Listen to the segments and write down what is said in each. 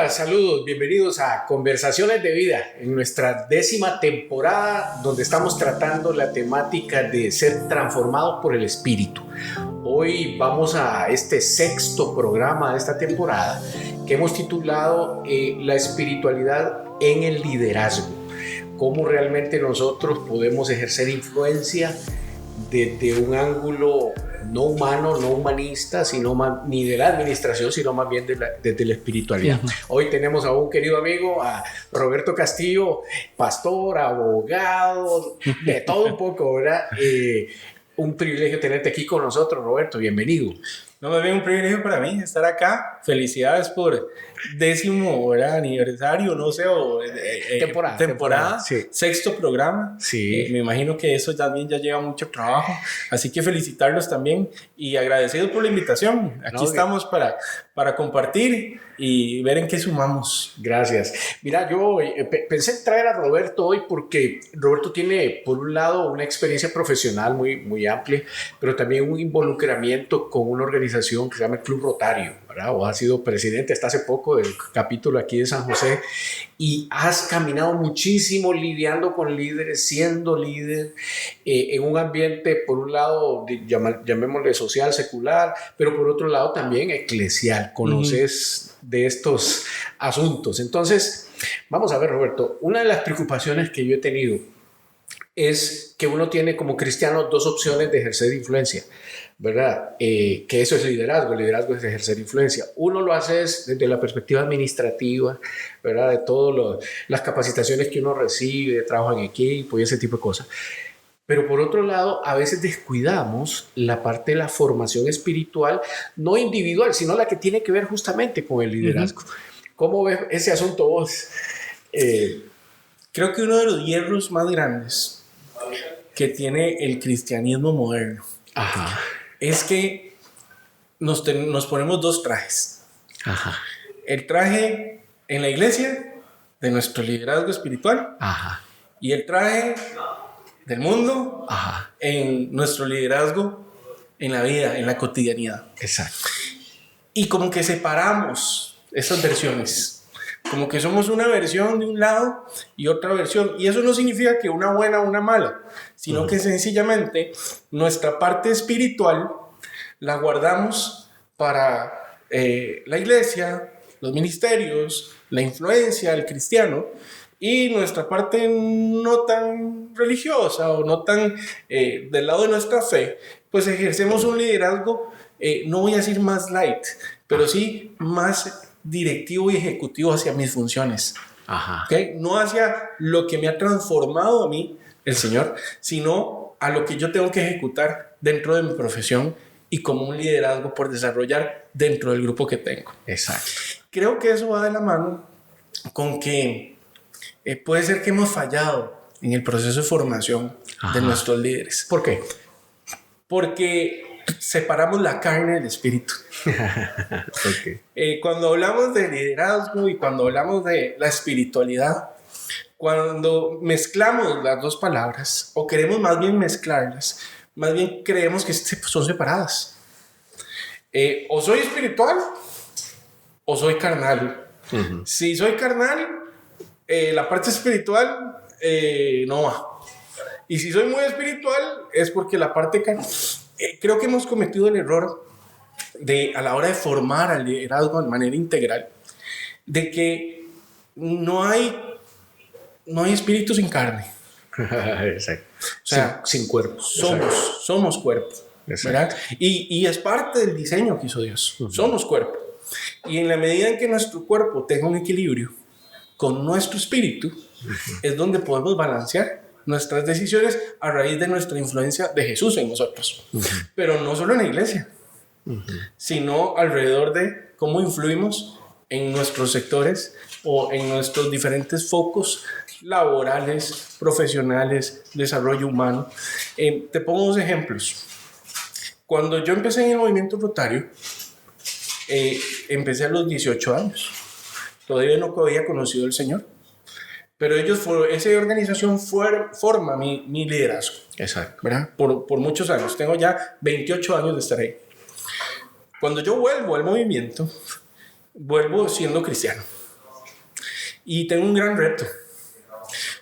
Hola, saludos, bienvenidos a Conversaciones de Vida, en nuestra 10ª temporada donde estamos tratando la temática de ser transformados por el Espíritu. Hoy vamos a este 6º programa de esta temporada que hemos titulado La espiritualidad en el liderazgo. Cómo realmente nosotros podemos ejercer influencia desde un ángulo no humano, no humanista, ni de la administración, sino más bien desde la espiritualidad. Hoy tenemos a un querido amigo, a Roberto Castillo, pastor, abogado, de todo un poco, ¿verdad? Un privilegio tenerte aquí con nosotros, Roberto, bienvenido. No, más bien un privilegio para mí estar acá. Felicidades por 10º, ¿verdad? Aniversario, no sé, o temporada, sí. 6º programa. Sí. Me imagino que eso también ya lleva mucho trabajo, así que felicitarlos también y agradecidos por la invitación. Aquí estamos para compartir y ver en qué sumamos. Gracias. Mira, yo pensé en traer a Roberto hoy porque Roberto tiene, por un lado, una experiencia profesional muy amplia, pero también un involucramiento con una organización que se llama el Club Rotario, ¿verdad? O ha sido presidente hasta hace poco del capítulo aquí de San José y has caminado muchísimo lidiando con líderes, siendo líder en un ambiente, por un lado, llamémosle social, secular, pero por otro lado también eclesial. Conoces de estos asuntos. Entonces, vamos a ver, Roberto, una de las preocupaciones que yo he tenido es que uno tiene como cristiano dos opciones de ejercer influencia, ¿verdad? Que eso es liderazgo. El liderazgo es ejercer influencia. Uno lo hace desde la perspectiva administrativa, ¿verdad? De todas las capacitaciones que uno recibe, de trabajo en equipo y ese tipo de cosas. Pero por otro lado, a veces descuidamos la parte de la formación espiritual, no individual, sino la que tiene que ver justamente con el liderazgo. ¿Cómo ves ese asunto vos? Creo que uno de los hierros más grandes que tiene el cristianismo moderno es que nos ponemos dos trajes. El traje en la iglesia de nuestro liderazgo espiritual y el traje del mundo en nuestro liderazgo en la vida, en la cotidianidad. Exacto. Y como que separamos esas versiones. Como que somos una versión de un lado y otra versión. Y eso no significa que una buena o una mala, sino que sencillamente nuestra parte espiritual la guardamos para la iglesia, los ministerios, la influencia del cristiano, y nuestra parte no tan religiosa o no tan del lado de nuestra fe, pues ejercemos un liderazgo, no voy a decir más light, pero sí más directivo y ejecutivo hacia mis funciones. ¿Okay? No hacia lo que me ha transformado a mí el Señor, sino a lo que yo tengo que ejecutar dentro de mi profesión y como un liderazgo por desarrollar dentro del grupo que tengo. Exacto. Creo que eso va de la mano con que puede ser que hemos fallado en el proceso de formación de nuestros líderes. ¿Por qué? Porque separamos la carne del espíritu. Cuando hablamos de liderazgo y cuando hablamos de la espiritualidad, cuando mezclamos las dos palabras o queremos más bien mezclarlas, más bien creemos que son separadas. O soy espiritual o soy carnal. Si soy carnal, la parte espiritual no va. Y si soy muy espiritual es porque la parte carnal... Creo que hemos cometido el error a la hora de formar al liderazgo de manera integral, de que no hay espíritu sin carne. Exacto. O sea, sin cuerpo. Somos cuerpo, ¿verdad? Y es parte del diseño que hizo Dios. Somos cuerpo. Y en la medida en que nuestro cuerpo tenga un equilibrio con nuestro espíritu, es donde podemos balancear nuestras decisiones a raíz de nuestra influencia de Jesús en nosotros. Pero no solo en la iglesia, sino alrededor de cómo influimos en nuestros sectores o en nuestros diferentes focos laborales, profesionales, desarrollo humano. Te pongo dos ejemplos. Cuando yo empecé en el movimiento rotario, empecé a los 18 años. Todavía no había conocido al Señor. Pero esa organización forma mi liderazgo. Exacto. ¿Verdad? Por muchos años. Tengo ya 28 años de estar ahí. Cuando yo vuelvo al movimiento, vuelvo siendo cristiano. Y tengo un gran reto,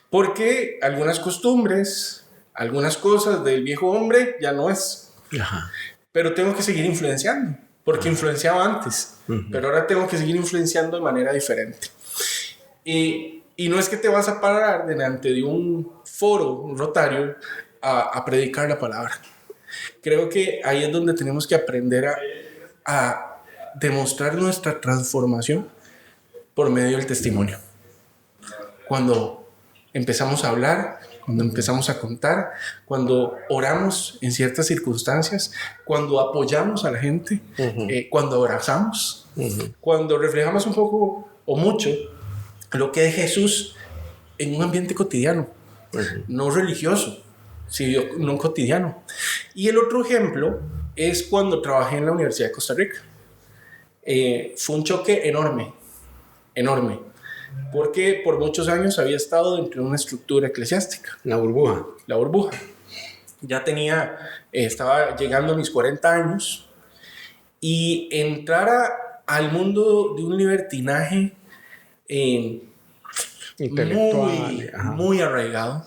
porque algunas costumbres, algunas cosas del viejo hombre ya no es. Ajá. Pero tengo que seguir influenciando, porque influenciaba antes, pero ahora tengo que seguir influenciando de manera diferente. Y no es que te vas a parar delante de un foro, un rotario, a predicar la palabra. Creo que ahí es donde tenemos que aprender a demostrar nuestra transformación por medio del testimonio. Cuando empezamos a hablar, cuando empezamos a contar, cuando oramos en ciertas circunstancias, cuando apoyamos a la gente, cuando abrazamos, cuando reflejamos un poco o mucho lo que es Jesús en un ambiente cotidiano, no religioso, sino no cotidiano. Y el otro ejemplo es cuando trabajé en la Universidad de Costa Rica. Fue un choque enorme, porque por muchos años había estado dentro de una estructura eclesiástica. La burbuja. La burbuja. Ya estaba llegando a mis 40 años y entrar al mundo de un libertinaje intelectual, muy arraigado,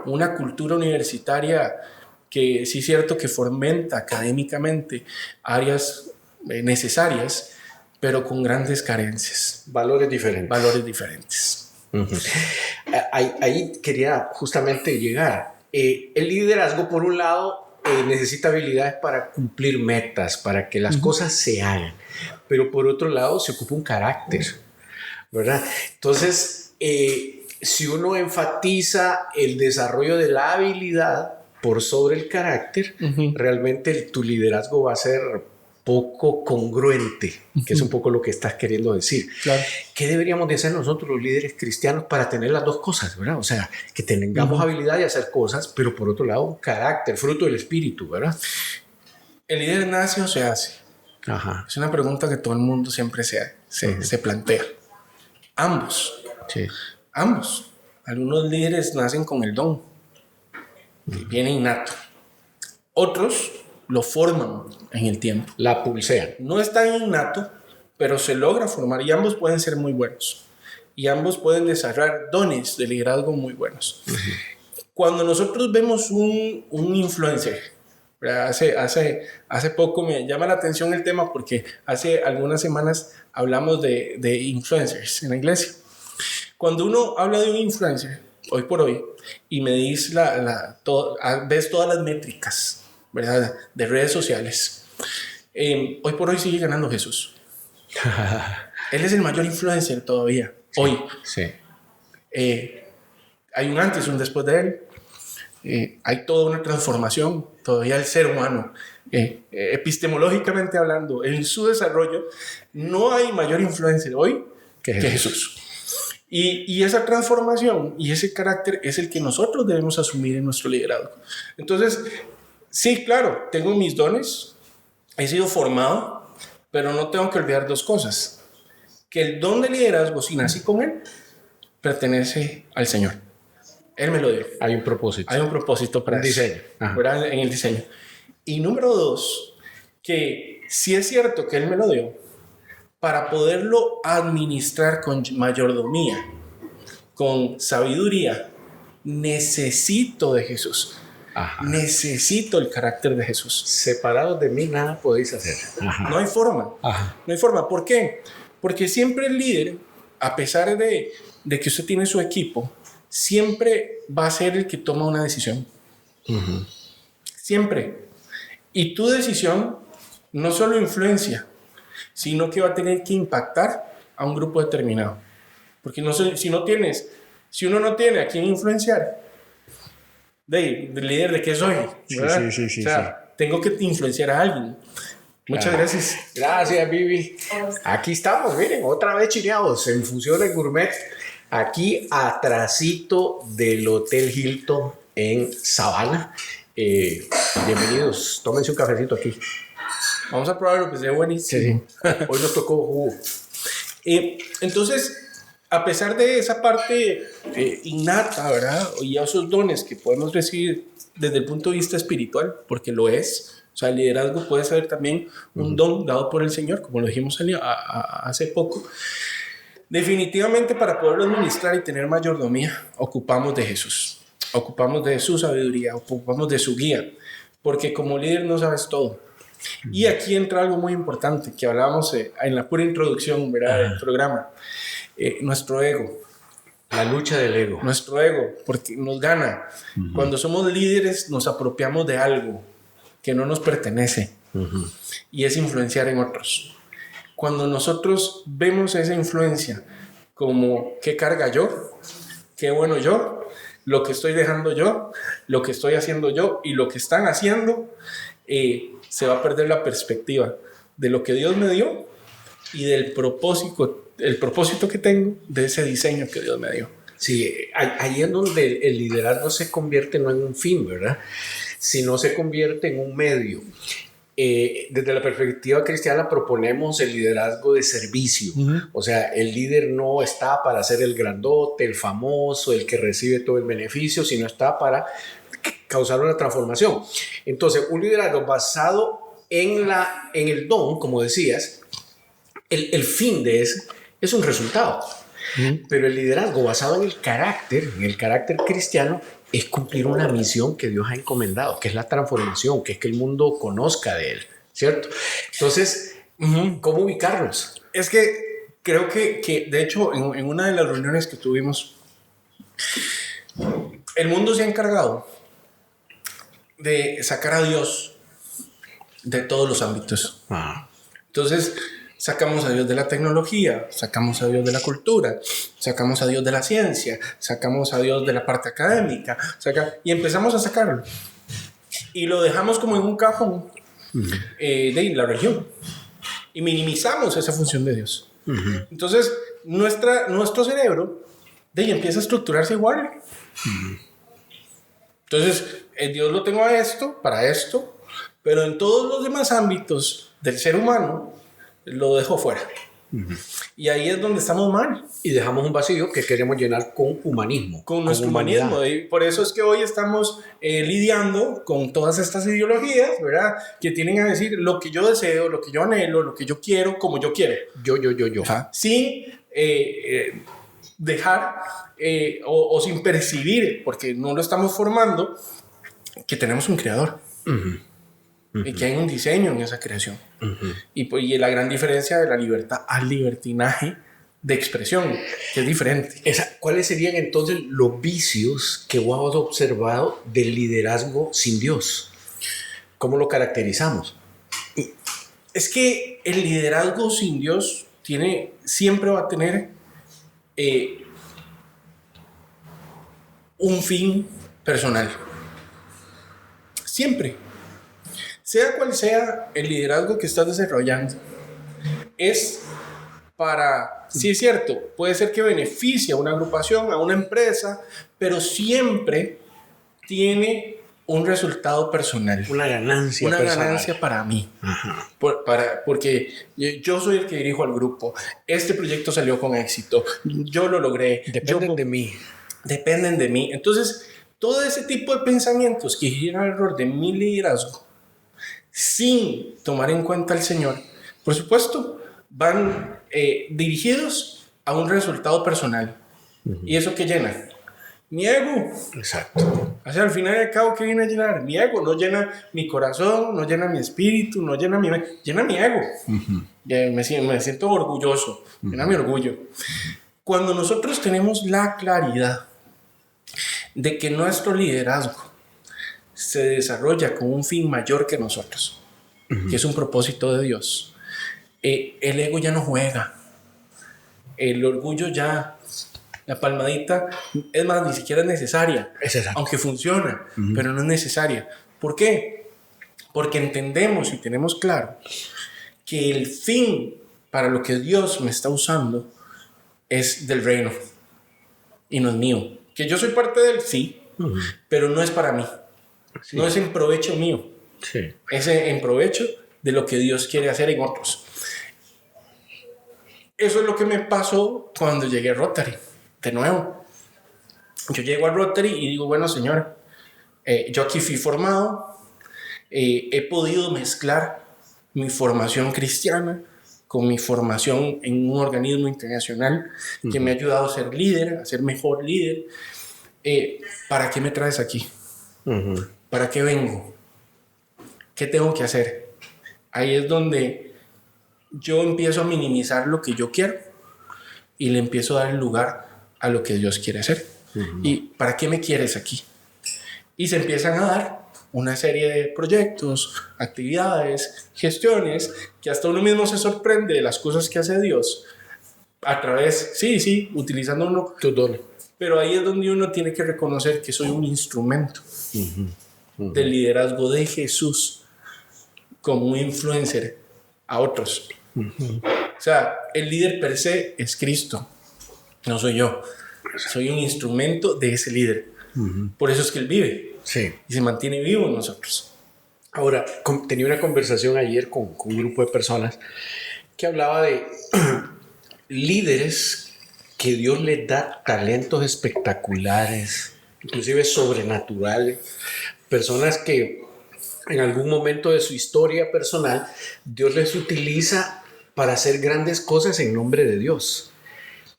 una cultura universitaria que sí es cierto que fomenta académicamente áreas necesarias, pero con grandes carencias. Valores diferentes. Ahí quería justamente llegar. El liderazgo, por un lado, necesita habilidades para cumplir metas, para que las cosas se hagan, pero por otro lado se ocupa un carácter, ¿verdad? Entonces, si uno enfatiza el desarrollo de la habilidad por sobre el carácter, realmente tu liderazgo va a ser poco congruente, que es un poco lo que estás queriendo decir. Claro. ¿Qué deberíamos de hacer nosotros los líderes cristianos para tener las dos cosas, ¿verdad? O sea, que tengamos habilidad de hacer cosas, pero por otro lado, un carácter, fruto del espíritu, ¿verdad? ¿El líder nace o se hace? Ajá. Es una pregunta que todo el mundo siempre se plantea. Ambos. Sí. Ambos. Algunos líderes nacen con el don, viene innato. Otros lo forman en el tiempo. La pulsean. No es tan innato, pero se logra formar y ambos pueden ser muy buenos. Y ambos pueden desarrollar dones de liderazgo muy buenos. Cuando nosotros vemos un influencer, hace poco me llama la atención el tema porque hace algunas semanas hablamos de influencers en la iglesia. Cuando uno habla de un influencer, hoy por hoy, y me dice ves todas las métricas, ¿verdad?, de redes sociales, hoy por hoy sigue ganando Jesús. Él es el mayor influencer todavía, hoy. Sí. Hay un antes y un después de él. Hay toda una transformación, todavía el ser humano, epistemológicamente hablando, en su desarrollo, no hay mayor influencer hoy que Jesús. Y esa transformación y ese carácter es el que nosotros debemos asumir en nuestro liderazgo. Entonces, sí, claro, tengo mis dones, he sido formado, pero no tengo que olvidar dos cosas. Que el don de liderazgo, si nací con él, pertenece al Señor. Él me lo dio. Hay un propósito. Hay un propósito para el diseño. ¿verdad? En el diseño. Y número dos, que sí es cierto que Él me lo dio, para poderlo administrar con mayordomía, con sabiduría, necesito de Jesús. Ajá. Necesito el carácter de Jesús. Separados de mí nada podéis hacer. Ajá. No hay forma. Ajá. No hay forma. ¿Por qué? Porque siempre el líder, a pesar de que usted tiene su equipo, siempre va a ser el que toma una decisión. Siempre. Y tu decisión no solo influencia, sino que va a tener que impactar a un grupo determinado. Porque si uno no tiene a quién influenciar, del líder de qué soy, ¿verdad? Sí. O sea, tengo que influenciar a alguien. Muchas gracias. Gracias, Vivi. Aquí estamos, miren, otra vez chineados en Fusiones Gourmet, aquí atrasito del Hotel Hilton en Sabana. Bienvenidos, tómense un cafecito aquí. Vamos a probarlo, pues es buenísimo. Sí. Hoy nos tocó jugo. Entonces, a pesar de esa parte innata, ¿verdad? Y esos dones que podemos recibir desde el punto de vista espiritual, porque lo es. O sea, el liderazgo puede ser también un don dado por el Señor, como lo dijimos hace poco. Definitivamente para poderlo administrar y tener mayordomía, ocupamos de Jesús. Ocupamos de su sabiduría, ocupamos de su guía, porque como líder no sabes todo. Y aquí entra algo muy importante que hablábamos en la pura introducción, ¿verdad?, del programa. Nuestro ego. La lucha del ego. Nuestro ego, porque nos gana. Cuando somos líderes nos apropiamos de algo que no nos pertenece y es influenciar en otros. Cuando nosotros vemos esa influencia como qué carga yo, qué bueno yo, lo que estoy dejando yo, lo que estoy haciendo yo y lo que están haciendo, se va a perder la perspectiva de lo que Dios me dio y del propósito, el propósito que tengo de ese diseño que Dios me dio. Sí, ahí es donde el liderazgo se convierte no en un fin, ¿verdad? Sino se convierte en un medio. Desde la perspectiva cristiana proponemos el liderazgo de servicio. O sea, el líder no está para ser el grandote, el famoso, el que recibe todo el beneficio, sino está para causar una transformación. Entonces, un liderazgo basado en el don, como decías, el fin de ese es un resultado. Pero el liderazgo basado en el carácter cristiano, es cumplir una misión que Dios ha encomendado, que es la transformación, que es que el mundo conozca de Él, ¿cierto? Entonces, ¿cómo ubicarnos? Es que creo que de hecho, en una de las reuniones que tuvimos, el mundo se ha encargado de sacar a Dios de todos los ámbitos. Entonces, sacamos a Dios de la tecnología, sacamos a Dios de la cultura, sacamos a Dios de la ciencia, sacamos a Dios de la parte académica, y empezamos a sacarlo. Y lo dejamos como en un cajón de la religión. Y minimizamos esa función de Dios. Entonces, nuestro cerebro empieza a estructurarse igual. Entonces, Dios lo tengo a esto, para esto, pero en todos los demás ámbitos del ser humano, lo dejo fuera. Y ahí es donde estamos mal. Y dejamos un vacío que queremos llenar con humanismo. Con nuestro humanismo. Y por eso es que hoy estamos lidiando con todas estas ideologías, ¿verdad? Que tienen a decir lo que yo deseo, lo que yo anhelo, lo que yo quiero, como yo quiero. Yo. Sin dejar o sin percibir, porque no lo estamos formando, que tenemos un creador. Y que hay un diseño en esa creación. Y la gran diferencia de la libertad al libertinaje de expresión, que es diferente. ¿Cuáles serían entonces los vicios que vos has observado del liderazgo sin Dios? ¿Cómo lo caracterizamos? Es que el liderazgo sin Dios siempre va a tener un fin personal. Siempre. Sea cual sea el liderazgo que estás desarrollando, es para, sí es cierto, puede ser que beneficie a una agrupación, a una empresa, pero siempre tiene un resultado personal. Una ganancia personal. Una ganancia para mí. Porque yo soy el que dirijo al grupo. Este proyecto salió con éxito. Yo lo logré. Dependen de mí. Dependen de mí. Entonces, todo ese tipo de pensamientos que giran alrededor de mi liderazgo, sin tomar en cuenta al Señor, por supuesto, van dirigidos a un resultado personal. ¿Y eso qué llena? Mi ego. Exacto. O sea, al final y al cabo, ¿qué viene a llenar? Mi ego. No llena mi corazón, no llena mi espíritu, no llena mi ego. Llena mi ego. Me siento orgulloso. Llena mi orgullo. Cuando nosotros tenemos la claridad de que nuestro liderazgo se desarrolla con un fin mayor que nosotros, que es un propósito de Dios, el ego ya no juega, el orgullo ya, la palmadita, es más, ni siquiera es necesaria, aunque funciona, pero no es necesaria. ¿Por qué? Porque entendemos y tenemos claro que el fin para lo que Dios me está usando es del reino y no es mío. Que yo soy parte de él, sí, pero no es para mí. Sí. No es en provecho mío, es en provecho de lo que Dios quiere hacer en otros. Eso es lo que me pasó cuando llegué a Rotary. De nuevo, yo llego a Rotary y digo, bueno, Señor, yo aquí fui formado, he podido mezclar mi formación cristiana con mi formación en un organismo internacional que me ha ayudado a ser líder, a ser mejor líder. ¿Para qué me traes aquí? ¿Para qué vengo? ¿Qué tengo que hacer? Ahí es donde yo empiezo a minimizar lo que yo quiero y le empiezo a dar lugar a lo que Dios quiere hacer. ¿Y para qué me quieres aquí? Y se empiezan a dar una serie de proyectos, actividades, gestiones, que hasta uno mismo se sorprende de las cosas que hace Dios a través, sí, utilizando uno tu don. Pero ahí es donde uno tiene que reconocer que soy un instrumento del liderazgo de Jesús como un influencer a otros. O sea, el líder per se es Cristo, no soy yo. Soy un instrumento de ese líder. Por eso es que Él vive. Sí. Y se mantiene vivo en nosotros. Ahora, tenía una conversación ayer con un grupo de personas que hablaba de líderes que Dios les da talentos espectaculares, inclusive sobrenaturales, personas que en algún momento de su historia personal Dios les utiliza para hacer grandes cosas en nombre de Dios,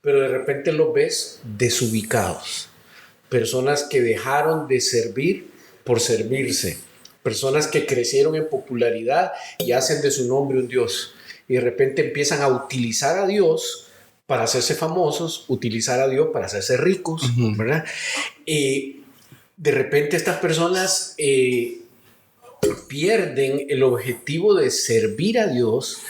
pero de repente los ves desubicados, personas que dejaron de servir por servirse, personas que crecieron en popularidad y hacen de su nombre un Dios, y de repente empiezan a utilizar a Dios para hacerse famosos, utilizar a Dios para hacerse ricos, ¿verdad? De repente estas personas pierden el objetivo de servir a Dios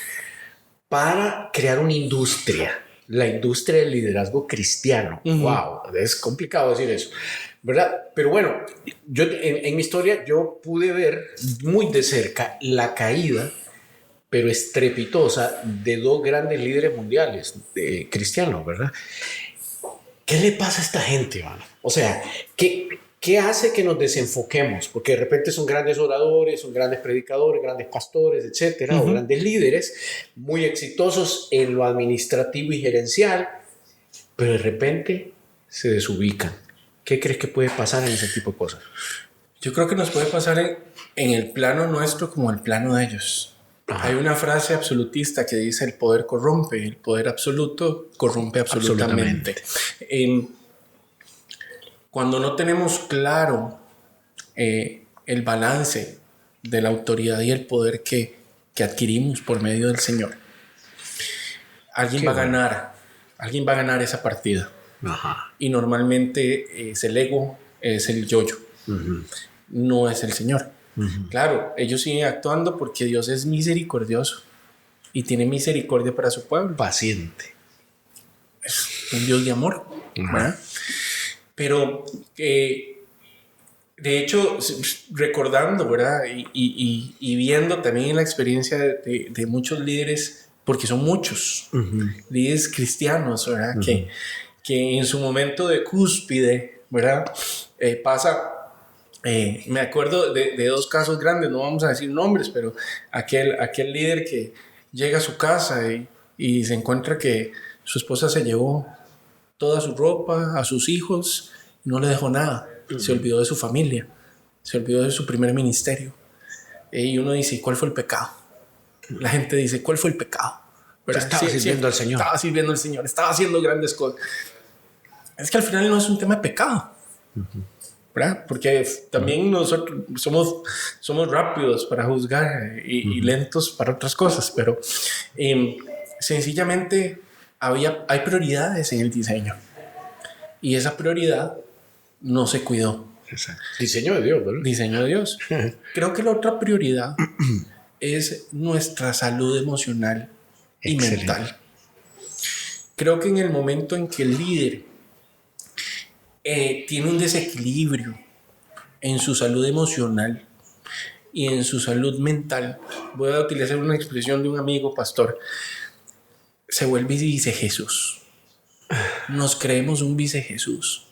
para crear una industria, la industria del liderazgo cristiano. Wow, es complicado decir eso, ¿verdad? Pero bueno, yo en mi historia yo pude ver muy de cerca la caída, pero estrepitosa, de dos grandes líderes mundiales cristianos, ¿verdad? ¿Qué le pasa a esta gente, mano? O sea, ¿qué hace que nos desenfoquemos? Porque de repente son grandes oradores, son grandes predicadores, grandes pastores, etcétera, o grandes líderes, muy exitosos en lo administrativo y gerencial, pero de repente se desubican. ¿Qué crees que puede pasar en ese tipo de cosas? Yo creo que nos puede pasar en el plano nuestro como el plano de ellos. Hay una frase absolutista que dice: el poder corrompe, el poder absoluto corrompe absolutamente. Cuando no tenemos claro el balance de la autoridad y el poder que adquirimos por medio del Señor, alguien va a ganar esa partida. Y normalmente es el ego, es el yo-yo, no es el Señor. Claro, ellos siguen actuando porque Dios es misericordioso y tiene misericordia para su pueblo. Paciente. Es un Dios de amor, ¿verdad? Pero de hecho, recordando, ¿verdad? Y viendo también la experiencia de muchos líderes, porque son muchos líderes cristianos, ¿verdad? Que en su momento de cúspide, ¿verdad? Pasa... me acuerdo de dos casos grandes, no vamos a decir nombres, pero aquel líder que llega a su casa y se encuentra que su esposa se llevó toda su ropa, a sus hijos, y no le dejó nada. Se olvidó de su familia, se olvidó de su primer ministerio. Y uno dice: ¿cuál fue el pecado? La gente dice: ¿cuál fue el pecado? Estaba sirviendo al Señor. Estaba sirviendo al Señor, estaba haciendo grandes cosas. Es que al final no es un tema de pecado. ¿Verdad? Porque también nosotros somos rápidos para juzgar y lentos para otras cosas, pero sencillamente hay prioridades en el diseño y esa prioridad no se cuidó. Exacto. Diseño de Dios, ¿verdad? Diseño de Dios. Creo que la otra prioridad es nuestra salud emocional y mental. Creo que en el momento en que el líder tiene un desequilibrio en su salud emocional y en su salud mental, voy a utilizar una expresión de un amigo pastor, se vuelve vice Jesús. Nos creemos un vice Jesús.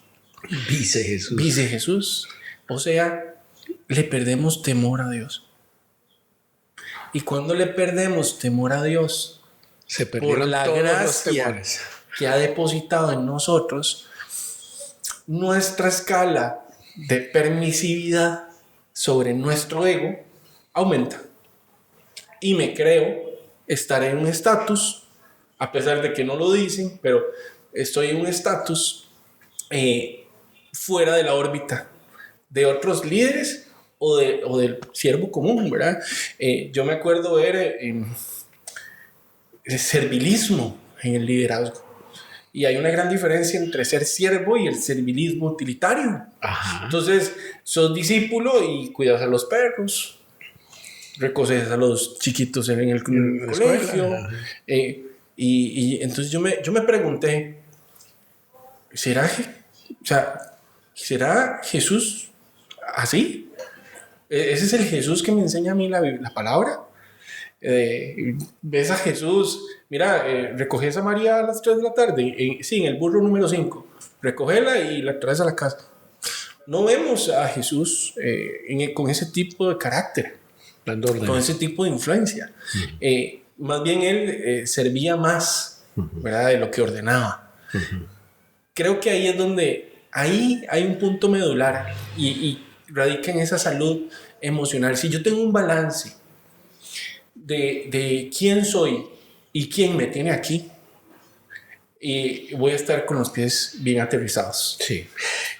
Vice Jesús. O sea, le perdemos temor a Dios. Y cuando le perdemos temor a Dios, por la gracia que ha depositado en nosotros, nuestra escala de permisividad sobre nuestro ego aumenta. Y me creo estar en un estatus, a pesar de que no lo dicen, pero estoy en un estatus fuera de la órbita de otros líderes o del siervo común, ¿verdad? Yo me acuerdo ver el servilismo en el liderazgo. Y hay una gran diferencia entre ser siervo y el servilismo utilitario. Ajá. Entonces, sos discípulo y cuidas a los perros, recoges a los chiquitos en el colegio. Y entonces yo me pregunté, ¿será Jesús así? ¿Ese es el Jesús que me enseña a mí la palabra? Ves a Jesús, mira, recoges a María a las 3 de la tarde, sí, en el burro número 5, recogela y la traes a la casa. No vemos a Jesús con ese tipo de carácter, con ese tipo de influencia. Más bien él servía más, ¿verdad?, de lo que ordenaba. Creo que ahí es donde ahí hay un punto medular y radica en esa salud emocional. Si yo tengo un balance de quién soy y quién me tiene aquí, y voy a estar con los pies bien aterrizados. Sí,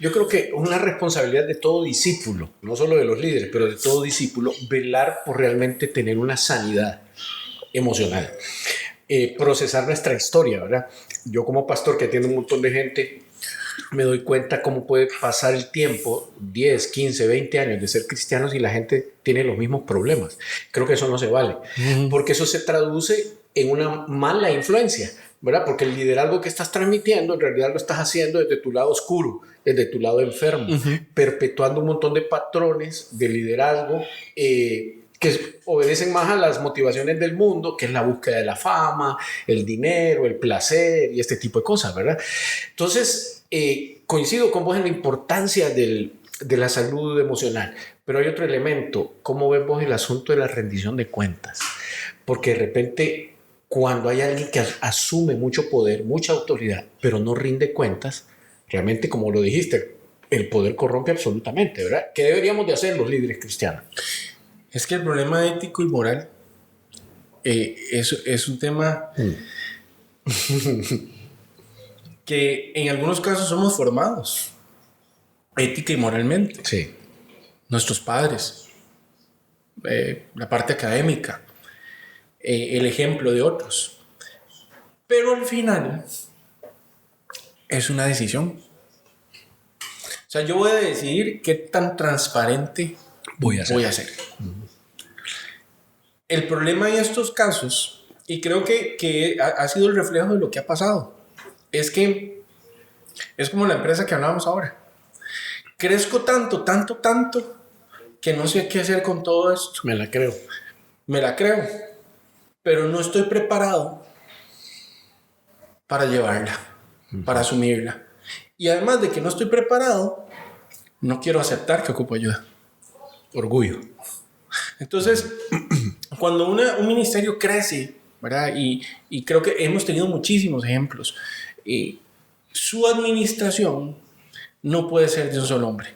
yo creo que una responsabilidad de todo discípulo, no solo de los líderes, pero de todo discípulo, velar por realmente tener una sanidad emocional, procesar nuestra historia, ¿verdad? Yo como pastor que atiende un montón de gente, me doy cuenta cómo puede pasar el tiempo, 10, 15, 20 años de ser cristianos y la gente tiene los mismos problemas. Creo que eso no se vale, porque eso se traduce en una mala influencia, ¿verdad? Porque el liderazgo que estás transmitiendo en realidad lo estás haciendo desde tu lado oscuro, desde tu lado enfermo, perpetuando un montón de patrones de liderazgo que obedecen más a las motivaciones del mundo, que es la búsqueda de la fama, el dinero, el placer y este tipo de cosas, ¿verdad? Entonces, coincido con vos en la importancia de la salud emocional, pero hay otro elemento, ¿cómo ves vos el asunto de la rendición de cuentas? Porque de repente, cuando hay alguien que asume mucho poder, mucha autoridad, pero no rinde cuentas, realmente, como lo dijiste, el poder corrompe absolutamente, ¿verdad? ¿Qué deberíamos de hacer los líderes cristianos? Es que el problema ético y moral es un tema que en algunos casos somos formados ética y moralmente. Sí. Nuestros padres, la parte académica, el ejemplo de otros. Pero al final es una decisión. O sea, yo voy a decidir qué tan transparente voy a ser. El problema en estos casos, y creo que ha sido el reflejo de lo que ha pasado, es que es como la empresa que hablábamos ahora. Crezco tanto, que no sé qué hacer con todo esto. Me la creo, pero no estoy preparado para llevarla, para asumirla. Y además de que no estoy preparado, no quiero aceptar que ocupo ayuda. Orgullo. Entonces, cuando un ministerio crece, ¿verdad? Y creo que hemos tenido muchísimos ejemplos, su administración no puede ser de un solo hombre.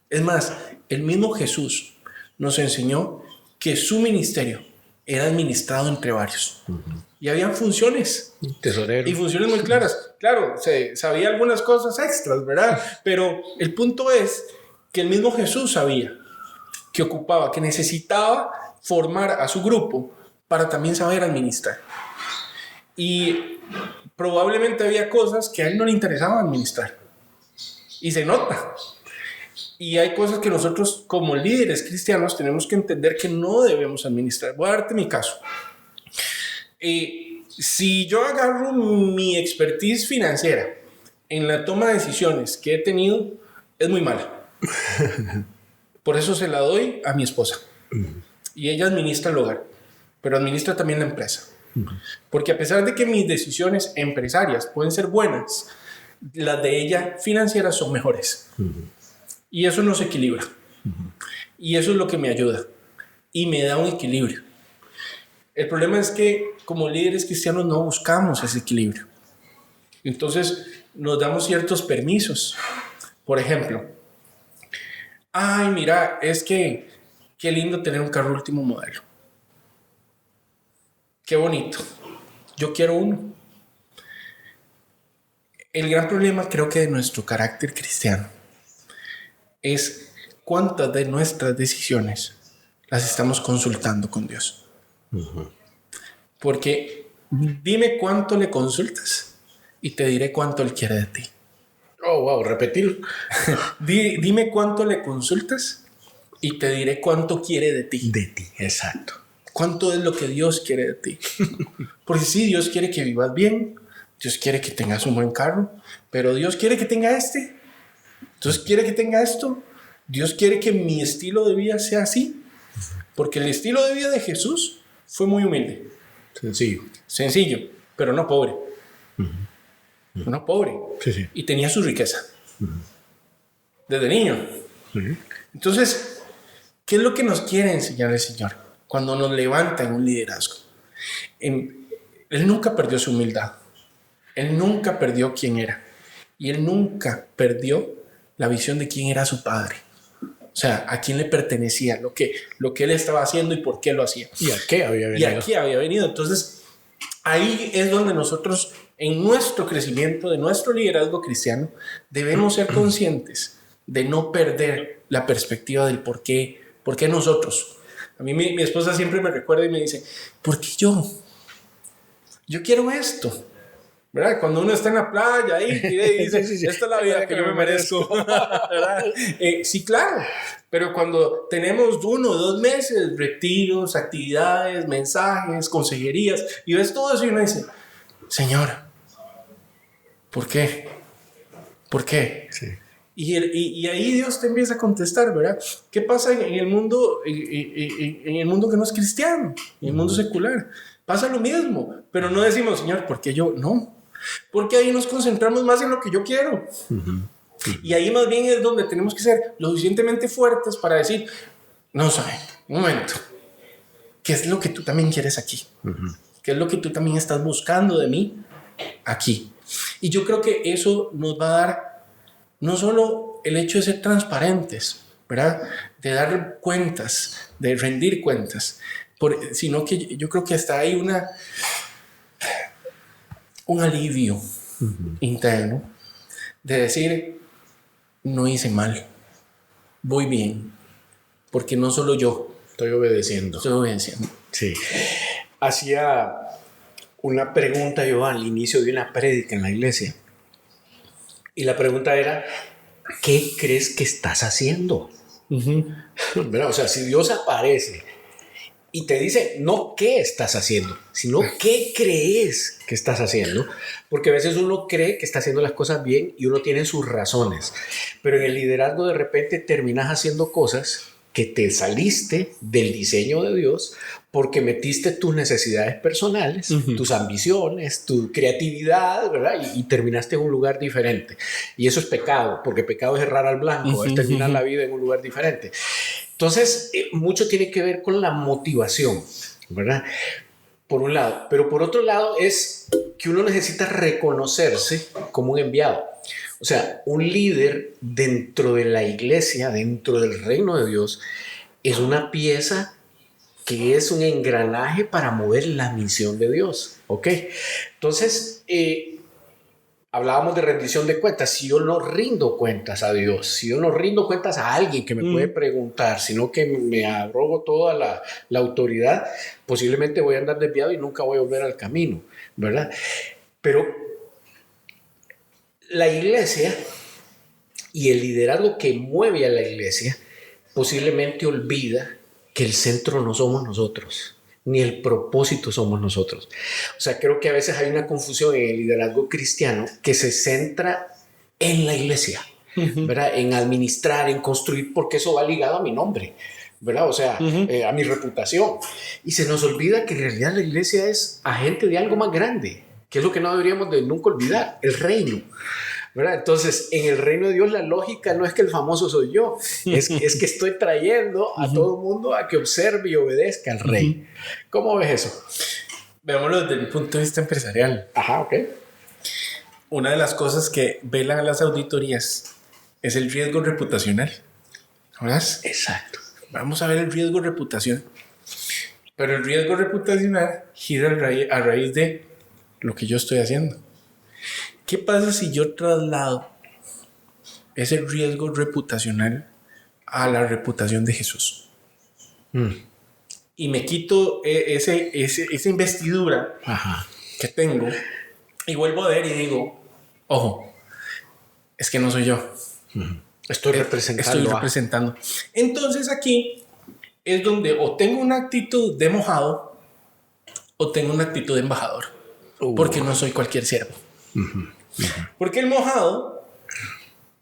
Es más, el mismo Jesús nos enseñó que su ministerio era administrado entre varios. Y habían funciones. Tesorero. Y funciones muy claras. Claro, se sabía algunas cosas extras, ¿verdad? Pero el punto es que el mismo Jesús sabía que ocupaba, que necesitaba formar a su grupo para también saber administrar. Y probablemente había cosas que a él no le interesaba administrar. Y se nota. Y hay cosas que nosotros como líderes cristianos tenemos que entender que no debemos administrar. Voy a darte mi caso. Si yo agarro mi expertise financiera en la toma de decisiones que he tenido, es muy mala. Por eso se la doy a mi esposa. Y ella administra el hogar, pero administra también la empresa. Porque a pesar de que mis decisiones empresarias pueden ser buenas, las de ella financieras son mejores. Y eso nos equilibra. Y eso es lo que me ayuda. Y me da un equilibrio. El problema es que como líderes cristianos no buscamos ese equilibrio. Entonces nos damos ciertos permisos. Por ejemplo, ay, mira, es que qué lindo tener un carro último modelo. qué bonito. Yo quiero uno. El gran problema creo que de nuestro carácter cristiano es cuántas de nuestras decisiones las estamos consultando con Dios. Porque dime cuánto le consultas y te diré cuánto Él quiere de ti. Oh, wow, repetir. Dime cuánto le consultas y te diré cuánto quiere de ti. De ti, exacto. ¿Cuánto es lo que Dios quiere de ti? Porque sí, Dios quiere que vivas bien, Dios quiere que tengas un buen carro, pero Dios quiere que tenga este, Dios quiere que tenga esto, Dios quiere que mi estilo de vida sea así, porque el estilo de vida de Jesús fue muy humilde. Sencillo, pero no pobre. No pobre. Sí. Y tenía su riqueza. Desde niño. Entonces, ¿qué es lo que nos quiere enseñar el Señor cuando nos levanta en un liderazgo? Él nunca perdió su humildad. Él nunca perdió quién era. Y Él nunca perdió la visión de quién era su Padre. O sea, a quién le pertenecía, lo que Él estaba haciendo y por qué lo hacía. ¿Y a qué había venido? Entonces, ahí es donde nosotros, en nuestro crecimiento, de nuestro liderazgo cristiano, debemos ser conscientes de no perder la perspectiva del por qué nosotros. A mí mi esposa siempre me recuerda y me dice, ¿por qué yo? Yo quiero esto. ¿Verdad? Cuando uno está en la playa ahí y dice, esta es la vida que yo me merezco. Sí, claro. Pero cuando tenemos 1 o 2 meses, retiros, actividades, mensajes, consejerías, y ves todo eso y uno dice, Señor, ¿por qué? ¿Por qué? Sí. Y ahí Dios te empieza a contestar, ¿verdad? ¿Qué pasa en el mundo, en el mundo que no es cristiano, en el mundo secular? Pasa lo mismo, pero no decimos, Señor, ¿por qué yo? No. Porque ahí nos concentramos más en lo que yo quiero. Y ahí más bien es donde tenemos que ser lo suficientemente fuertes para decir, no, sabe, un momento, ¿qué es lo que tú también quieres aquí? ¿Qué es lo que tú también estás buscando de mí aquí? Y yo creo que eso nos va a dar no solo el hecho de ser transparentes, ¿verdad? De dar cuentas, de rendir cuentas, sino que yo creo que hasta hay un alivio interno de decir, no hice mal, voy bien, porque no solo yo estoy obedeciendo. Sí. Hacía una pregunta yo al inicio de una prédica en la iglesia y la pregunta era, ¿qué crees que estás haciendo? ¿Verdad? O sea, si Dios aparece y te dice no qué estás haciendo, sino qué crees que estás haciendo, porque a veces uno cree que está haciendo las cosas bien y uno tiene sus razones, pero en el liderazgo de repente terminas haciendo cosas que te saliste del diseño de Dios porque metiste tus necesidades personales, tus ambiciones, tu creatividad, ¿verdad? Y terminaste en un lugar diferente. Y eso es pecado, porque pecado es errar al blanco, es terminar la vida en un lugar diferente. Entonces, mucho tiene que ver con la motivación, ¿verdad? Por un lado. Pero por otro lado es que uno necesita reconocerse como un enviado. O sea, un líder dentro de la iglesia, dentro del reino de Dios, es una pieza que es un engranaje para mover la misión de Dios. ¿Ok? Entonces, hablábamos de rendición de cuentas. Si yo no rindo cuentas a Dios, si yo no rindo cuentas a alguien que me puede preguntar, sino que me arrogo toda la autoridad, posiblemente voy a andar desviado y nunca voy a volver al camino, ¿verdad? Pero la iglesia y el liderazgo que mueve a la iglesia posiblemente olvida que el centro no somos nosotros, ni el propósito somos nosotros. O sea, creo que a veces hay una confusión en el liderazgo cristiano que se centra en la iglesia, ¿verdad? En administrar, en construir, porque eso va ligado a mi nombre, ¿verdad? O sea, a mi reputación. Y se nos olvida que en realidad la iglesia es agente de algo más grande, que es lo que no deberíamos de nunca olvidar, el reino, ¿verdad? Entonces, en el reino de Dios la lógica no es que el famoso soy yo, es que estoy trayendo a todo el mundo a que observe y obedezca al rey. ¿Cómo ves eso? Veámoslo desde el punto de vista empresarial. Ajá, ok. Una de las cosas que velan a las auditorías es el riesgo reputacional. ¿Verdad? Exacto. Vamos a ver el riesgo reputacional. Pero el riesgo reputacional gira a raíz de lo que yo estoy haciendo. ¿Qué pasa si yo traslado ese riesgo reputacional a la reputación de Jesús? Y me quito esa investidura que tengo y vuelvo a ver y digo, ojo, es que no soy yo. Estoy representando. Entonces aquí es donde o tengo una actitud de mojado o tengo una actitud de embajador. Porque no soy cualquier siervo. Porque el mojado,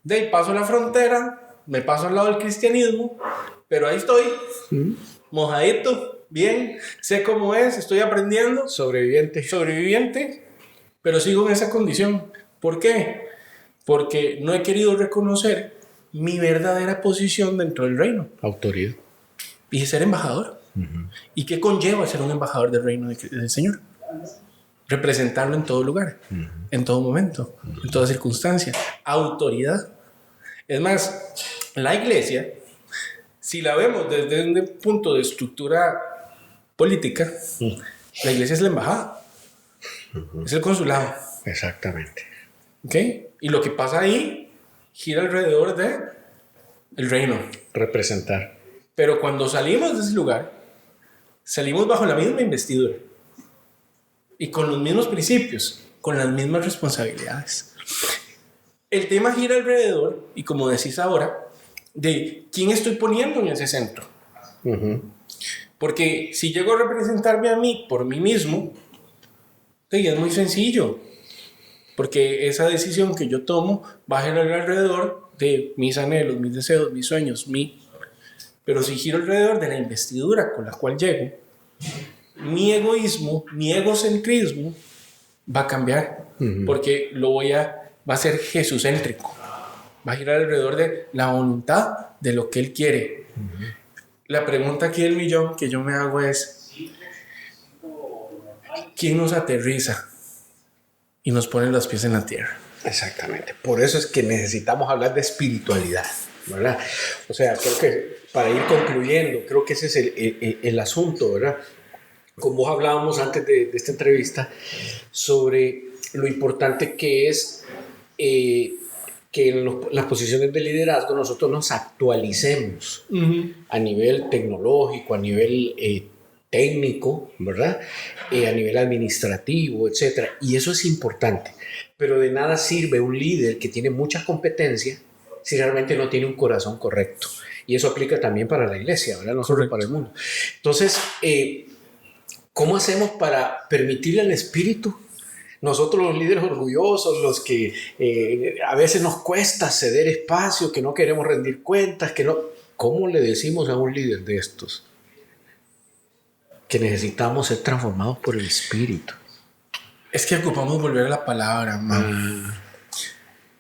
de ahí paso la frontera, me paso al lado del cristianismo, pero ahí estoy, mojadito, bien, sé cómo es, estoy aprendiendo. Sobreviviente, pero sigo en esa condición. ¿Por qué? Porque no he querido reconocer mi verdadera posición dentro del reino. Autoridad. Y ser embajador. ¿Y qué conlleva ser un embajador del reino del Señor? Representarlo en todo lugar, en todo momento, en toda circunstancia. Autoridad. Es más, la iglesia, si la vemos desde un punto de estructura política, la iglesia es la embajada. Es el consulado. Exactamente. ¿Ok? Y lo que pasa ahí gira alrededor de el reino. Representar. Pero cuando salimos de ese lugar, salimos bajo la misma investidura y con los mismos principios, con las mismas responsabilidades. El tema gira alrededor, y como decís ahora, de quién estoy poniendo en ese centro. Porque si llego a representarme a mí por mí mismo, es muy sencillo. Porque esa decisión que yo tomo va a girar alrededor de mis anhelos, mis deseos, mis sueños, Pero si giro alrededor de la investidura con la cual llego, mi egoísmo, mi egocentrismo va a cambiar. Porque va a ser jesúcéntrico. Va a girar alrededor de la voluntad de lo que Él quiere. La pregunta aquí del millón que yo me hago es: ¿quién nos aterriza y nos pone los pies en la tierra? Exactamente. Por eso es que necesitamos hablar de espiritualidad, ¿verdad? O sea, creo que para ir concluyendo, creo que ese es el asunto, ¿verdad? Como vos hablábamos antes de esta entrevista sobre lo importante que es que en las posiciones de liderazgo nosotros nos actualicemos a nivel tecnológico, a nivel técnico, ¿verdad? A nivel administrativo, etc. Y eso es importante. Pero de nada sirve un líder que tiene muchas competencias si realmente no tiene un corazón correcto. Y eso aplica también para la iglesia, ¿verdad? No solo para el mundo. Entonces, ¿cómo hacemos para permitirle al Espíritu? Nosotros los líderes orgullosos, los que a veces nos cuesta ceder espacio, que no queremos rendir cuentas, que no... ¿Cómo le decimos a un líder de estos que necesitamos ser transformados por el Espíritu? Es que ocupamos volver a la palabra, man.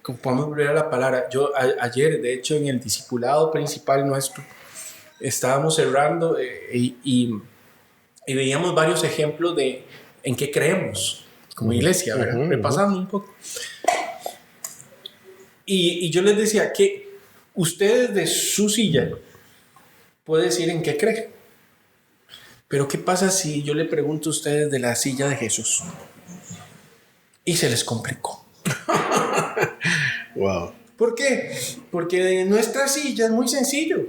Ocupamos volver a la palabra. Yo ayer, de hecho, en el discipulado principal nuestro, estábamos cerrando y veíamos varios ejemplos de en qué creemos como iglesia, ¿verdad? Repasando un poco. Y yo les decía que ustedes de su silla pueden decir en qué creen. Pero ¿qué pasa si yo le pregunto a ustedes de la silla de Jesús? Y se les complicó. Wow. ¿Por qué? Porque de nuestra silla es muy sencillo.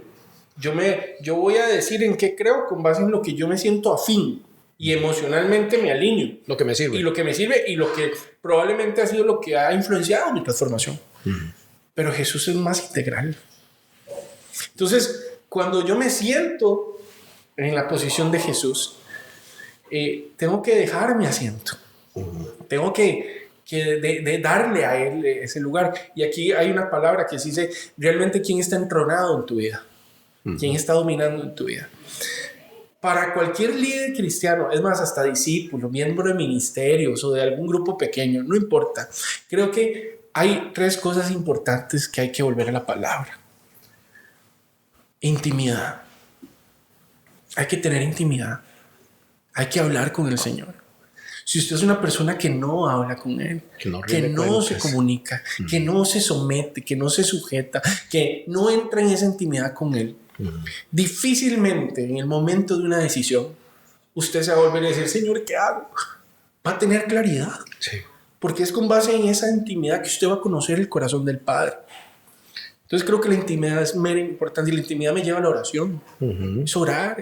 Yo voy a decir en qué creo con base en lo que yo me siento afín y emocionalmente me alineo. Lo que me sirve. Y lo que me sirve y lo que probablemente ha sido lo que ha influenciado mi transformación. Pero Jesús es más integral. Entonces, cuando yo me siento en la posición de Jesús, tengo que dejar mi asiento. Tengo que darle a Él ese lugar. Y aquí hay una palabra que dice realmente quién está entronado en tu vida. ¿Quién está dominando en tu vida? Para cualquier líder cristiano, es más, hasta discípulo, miembro de ministerios o de algún grupo pequeño, no importa. Creo que hay 3 cosas importantes que hay que volver a la palabra. Intimidad. Hay que tener intimidad. Hay que hablar con el Señor. Si usted es una persona que no habla con Él, que no se comunica, que no se somete, que no se sujeta, que no entra en esa intimidad con Él, difícilmente en el momento de una decisión usted se va a volver a decir, Señor, ¿qué hago? Va a tener claridad. Sí. Porque es con base en esa intimidad que usted va a conocer el corazón del Padre. Entonces creo que la intimidad es mera importancia y la intimidad me lleva a la oración. Es orar.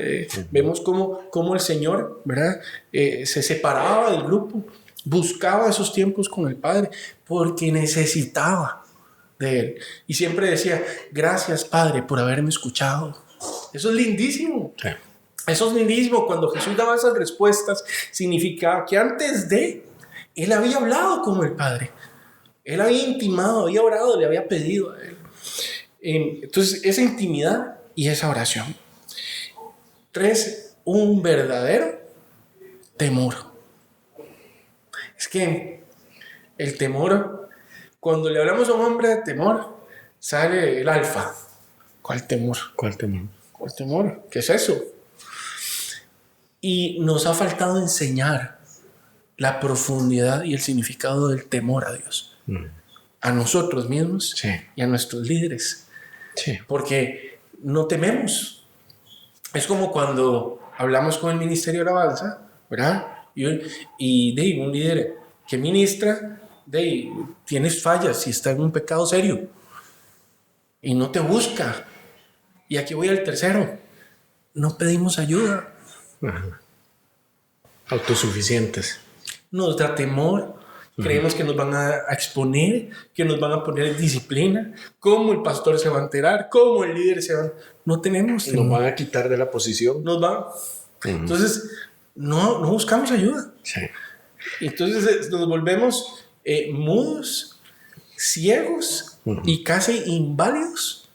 Vemos cómo el Señor, ¿verdad? Se separaba del grupo, buscaba esos tiempos con el Padre porque necesitaba de Él. Y siempre decía, gracias Padre por haberme escuchado. Eso es lindísimo. Sí. Eso es lindísimo. Cuando Jesús daba esas respuestas, significaba que antes de, Él había hablado con el Padre. Él había intimado, había orado, le había pedido a Él. Entonces, esa intimidad y esa oración. 3, un verdadero temor. Es que el temor, cuando le hablamos a un hombre de temor, sale el alfa. ¿Cuál temor? ¿Cuál temor? ¿Cuál temor? ¿Qué es eso? Y nos ha faltado enseñar la profundidad y el significado del temor a Dios. A nosotros mismos, sí, y a nuestros líderes. Sí. Porque no tememos. Es como cuando hablamos con el Ministerio de Alabanza, ¿verdad? Y de un líder que ministra, tienes fallas y está en un pecado serio y no te busca. Y aquí voy al tercero. No pedimos ayuda. Ajá. Autosuficientes. Nos da temor. Creemos que nos van a exponer, que nos van a poner en disciplina, cómo el pastor se va a enterar, cómo el líder se va a... No tenemos temor. Nos van a quitar de la posición. Nos van. Entonces, no buscamos ayuda. Sí. Entonces nos volvemos mudos, ciegos y casi inválidos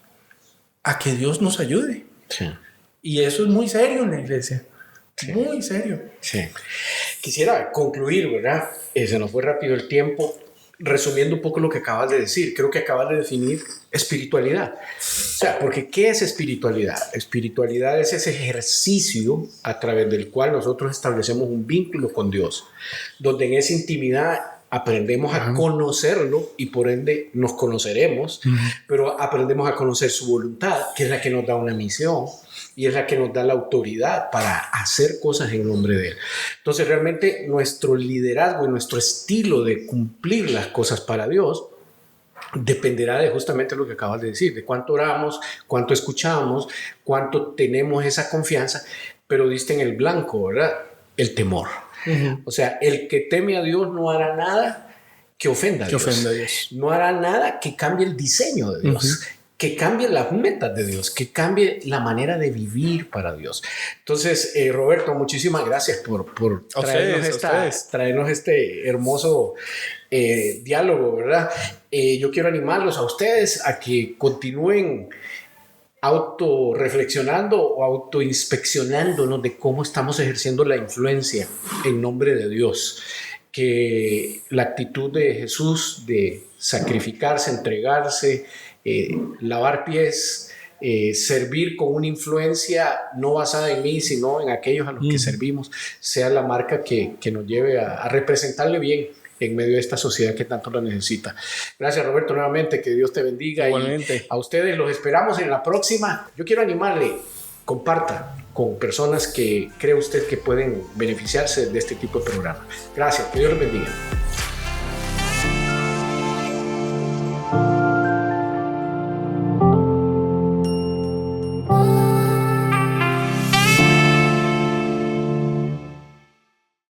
a que Dios nos ayude. Sí. Y eso es muy serio en la iglesia. Sí. Muy serio. Sí. Quisiera concluir, ¿verdad? Se nos fue rápido el tiempo. Resumiendo un poco lo que acabas de decir, creo que acabas de definir espiritualidad. O sea, porque ¿qué es espiritualidad? Espiritualidad es ese ejercicio a través del cual nosotros establecemos un vínculo con Dios, donde en esa intimidad aprendemos a conocerlo y por ende nos conoceremos, pero aprendemos a conocer su voluntad, que es la que nos da una misión y es la que nos da la autoridad para hacer cosas en nombre de Él. Entonces realmente nuestro liderazgo y nuestro estilo de cumplir las cosas para Dios dependerá de justamente lo que acabas de decir, de cuánto oramos, cuánto escuchamos, cuánto tenemos esa confianza, pero diste en el blanco, ¿verdad? El temor. O sea, el que teme a Dios no hará nada que ofenda a Dios. No hará nada que cambie el diseño de Dios, que cambie las metas de Dios, que cambie la manera de vivir para Dios. Entonces, Roberto, muchísimas gracias por traernos este hermoso diálogo, ¿verdad? Yo quiero animarlos a ustedes a que continúen autorreflexionando o autoinspeccionándonos de cómo estamos ejerciendo la influencia en nombre de Dios. Que la actitud de Jesús de sacrificarse, entregarse, lavar pies, servir con una influencia no basada en mí, sino en aquellos a los que servimos, sea la marca que nos lleve a representarle bien en medio de esta sociedad que tanto lo necesita. Gracias, Roberto, nuevamente, que Dios te bendiga. Igualmente. Y a ustedes los esperamos en la próxima. Yo quiero animarle, comparta con personas que cree usted que pueden beneficiarse de este tipo de programa. Gracias, que Dios los bendiga.